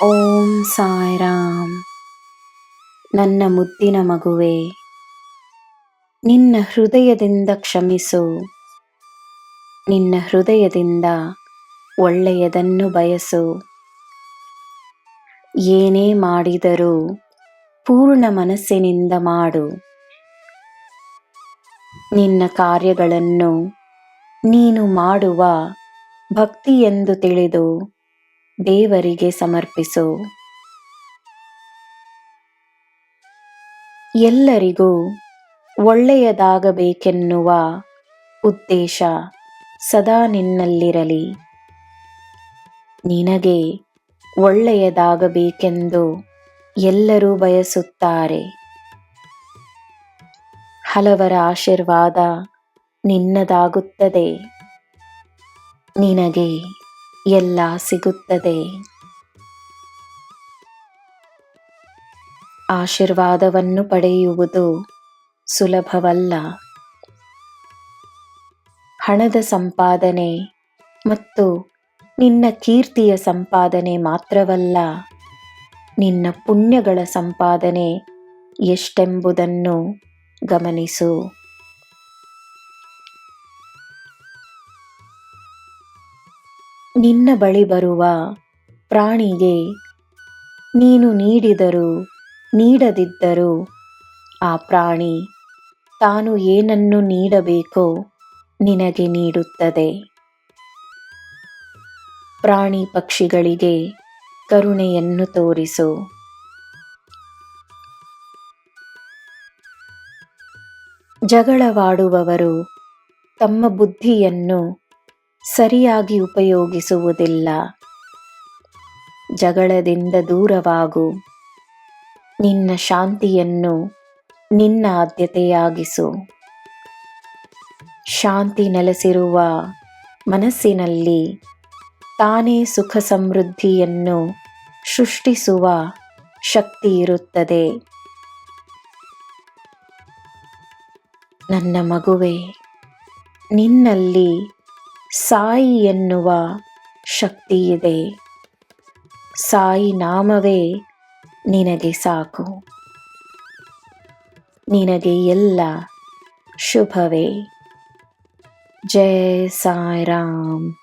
ಓಂ ಸಾಯಿರಾಮ್. ನನ್ನ ಮುದ್ದಿನ ಮಗುವೆ, ನಿನ್ನ ಹೃದಯದಿಂದ ಕ್ಷಮಿಸು. ನಿನ್ನ ಹೃದಯದಿಂದ ಒಳ್ಳೆಯದನ್ನು ಬಯಸು. ಏನೇ ಮಾಡಿದರೂ ಪೂರ್ಣ ಮನಸ್ಸಿನಿಂದ ಮಾಡು. ನಿನ್ನ ಕಾರ್ಯಗಳನ್ನು ನೀನು ಮಾಡುವ ಭಕ್ತಿಯೆಂದು ತಿಳಿದು ದೇವರಿಗೆ ಸಮರ್ಪಿಸು. ಎಲ್ಲರಿಗೂ ಒಳ್ಳೆಯದಾಗಬೇಕೆನ್ನುವ ಉದ್ದೇಶ ಸದಾ ನಿನ್ನಲ್ಲಿರಲಿ. ನಿನಗೆ ಒಳ್ಳೆಯದಾಗಬೇಕೆಂದು ಎಲ್ಲರೂ ಬಯಸುತ್ತಾರೆ. ಹಲವರ ಆಶೀರ್ವಾದ ನಿನ್ನದಾಗುತ್ತದೆ. ನಿನಗೆ ಎಲ್ಲ ಸಿಗುತ್ತದೆ. ಆಶೀರ್ವಾದವನ್ನು ಪಡೆಯುವುದು ಸುಲಭವಲ್ಲ. ಹಣದ ಸಂಪಾದನೆ ಮತ್ತು ನಿನ್ನ ಕೀರ್ತಿಯ ಸಂಪಾದನೆ ಮಾತ್ರವಲ್ಲ, ನಿನ್ನ ಪುಣ್ಯಗಳ ಸಂಪಾದನೆ ಎಷ್ಟೆಂಬುದನ್ನು ಗಮನಿಸು. ನಿನ್ನ ಬಳಿ ಬರುವ ಪ್ರಾಣಿಗೆ ನೀನು ನೀಡಿದರೂ ನೀಡದಿದ್ದರೂ ಆ ಪ್ರಾಣಿ ತಾನು ಏನನ್ನು ನೀಡಬೇಕೋ ನಿನಗೆ ನೀಡುತ್ತದೆ. ಪ್ರಾಣಿ ಪಕ್ಷಿಗಳಿಗೆ ಕರುಣೆಯನ್ನು ತೋರಿಸು. ಜಗಳವಾಡುವವರು ತಮ್ಮ ಬುದ್ಧಿಯನ್ನು ಸರಿಯಾಗಿ ಉಪಯೋಗಿಸುವುದಿಲ್ಲ. ಜಗಳದಿಂದ ದೂರವಾಗು. ನಿನ್ನ ಶಾಂತಿಯನ್ನು ನಿನ್ನ ಆದ್ಯತೆಯಾಗಿಸು. ಶಾಂತಿ ನೆಲೆಸಿರುವ ಮನಸ್ಸಿನಲ್ಲಿ ತಾನೇ ಸುಖ ಸಮೃದ್ಧಿಯನ್ನು ಸೃಷ್ಟಿಸುವ ಶಕ್ತಿ ಇರುತ್ತದೆ. ನನ್ನ ಮಗುವೆ, ನಿನ್ನಲ್ಲಿ ಸಾಯಿ ಎನ್ನುವ ಶಕ್ತಿ ಇದೆ. ಸಾಯಿ ನಾಮವೇ ನಿನಗೆ ಸಾಕು. ನಿನಗೆ ಎಲ್ಲ ಶುಭವೇ. ಜೈ ಸಾಯಿರಾಮ್.